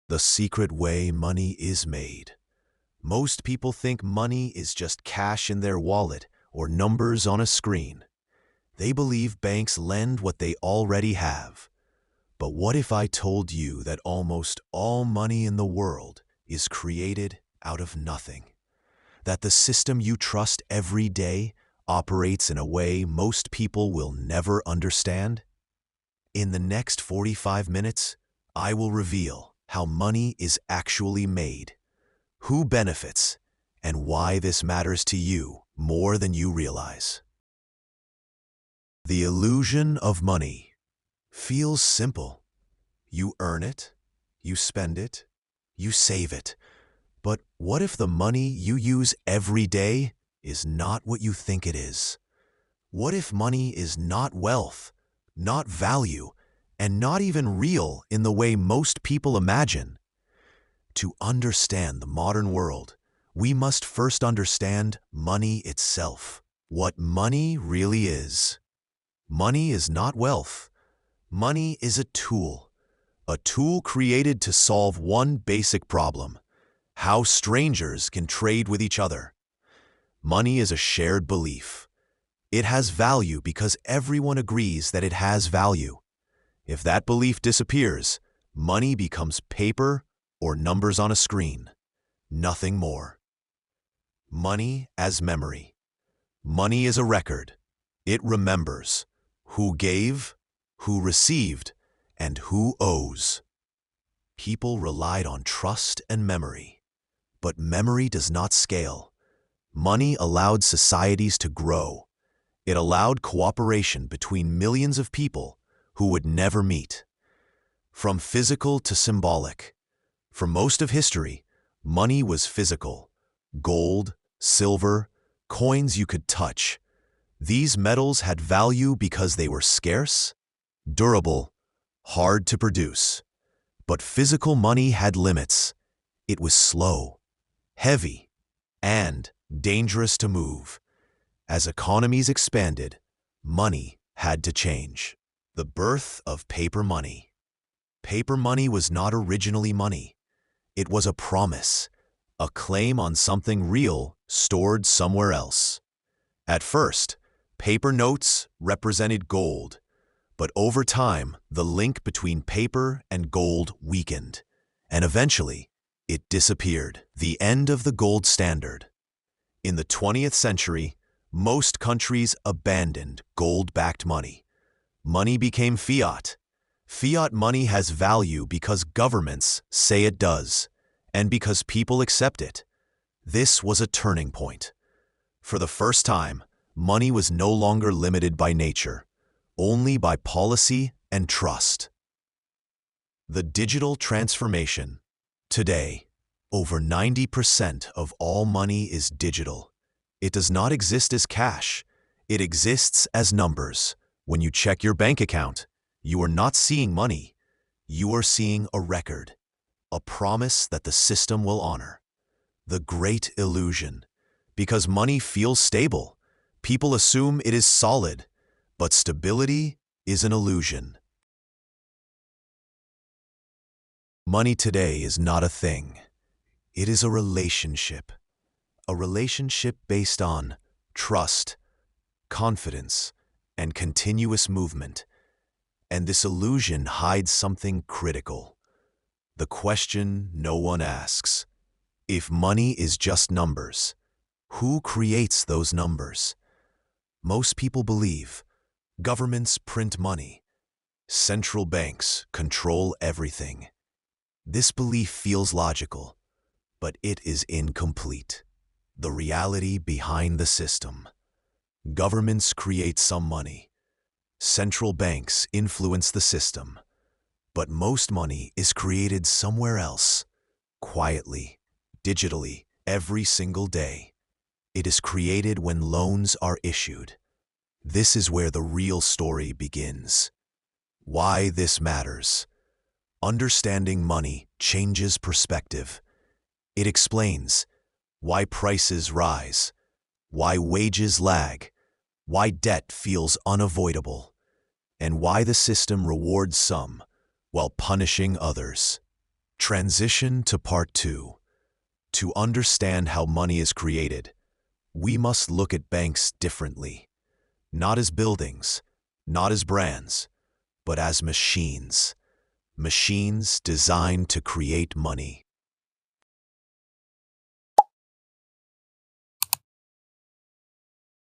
The secret way money is made. Most people think money is just cash in their wallet or numbers on a screen. They believe banks lend what they already have. But what if I told you that almost all money in the world is created out of nothing? That the system you trust every day operates in a way most people will never understand? In the next 45 minutes, I will reveal how money is actually made, who benefits, and why this matters to you more than you realize. The illusion of money feels simple. You earn it, you spend it, you save it. But what if the money you use every day is not what you think it is? What if money is not wealth, not value, and not even real in the way most people imagine? To understand the modern world, we must first understand money itself, what money really is. Money is not wealth. Money is a tool created to solve one basic problem: how strangers can trade with each other. Money is a shared belief. It has value because everyone agrees that it has value. If that belief disappears, money becomes paper or numbers on a screen, nothing more. Money as memory. Money is a record. It remembers who gave, who received, and who owes. People relied on trust and memory, but memory does not scale. Money allowed societies to grow. It allowed cooperation between millions of people who would never meet. From physical to symbolic. For most of history, money was physical. Gold, silver, coins you could touch. These metals had value because they were scarce, durable, hard to produce. But physical money had limits. It was slow, heavy, and dangerous to move. As economies expanded, money had to change. The birth of paper money. Paper money was not originally money. It was a promise, a claim on something real stored somewhere else. At first, paper notes represented gold, but over time, the link between paper and gold weakened, and eventually, it disappeared. The end of the gold standard. In the 20th century, most countries abandoned gold-backed money. Money became fiat. Fiat money has value because governments say it does, and because people accept it. This was a turning point. For the first time, money was no longer limited by nature, only by policy and trust. The digital transformation. Today, over 90% of all money is digital. It does not exist as cash. It exists as numbers. When you check your bank account, you are not seeing money. You are seeing a record, a promise that the system will honor. The great illusion. Because money feels stable, people assume it is solid, but stability is an illusion. Money today is not a thing. It is a relationship based on trust, confidence, and continuous movement. And this illusion hides something critical. The question no one asks: if money is just numbers, who creates those numbers? Most people believe governments print money. Central banks control everything. This belief feels logical, but it is incomplete. The reality behind the system. Governments create some money. Central banks influence the system. But most money is created somewhere else, quietly, digitally, every single day. It is created when loans are issued. This is where the real story begins. Why this matters. Understanding money changes perspective. It explains why prices rise, why wages lag, why debt feels unavoidable, and why the system rewards some while punishing others. Transition to Part 2. To understand how money is created, we must look at banks differently. Not as buildings, not as brands, but as machines. Machines designed to create money.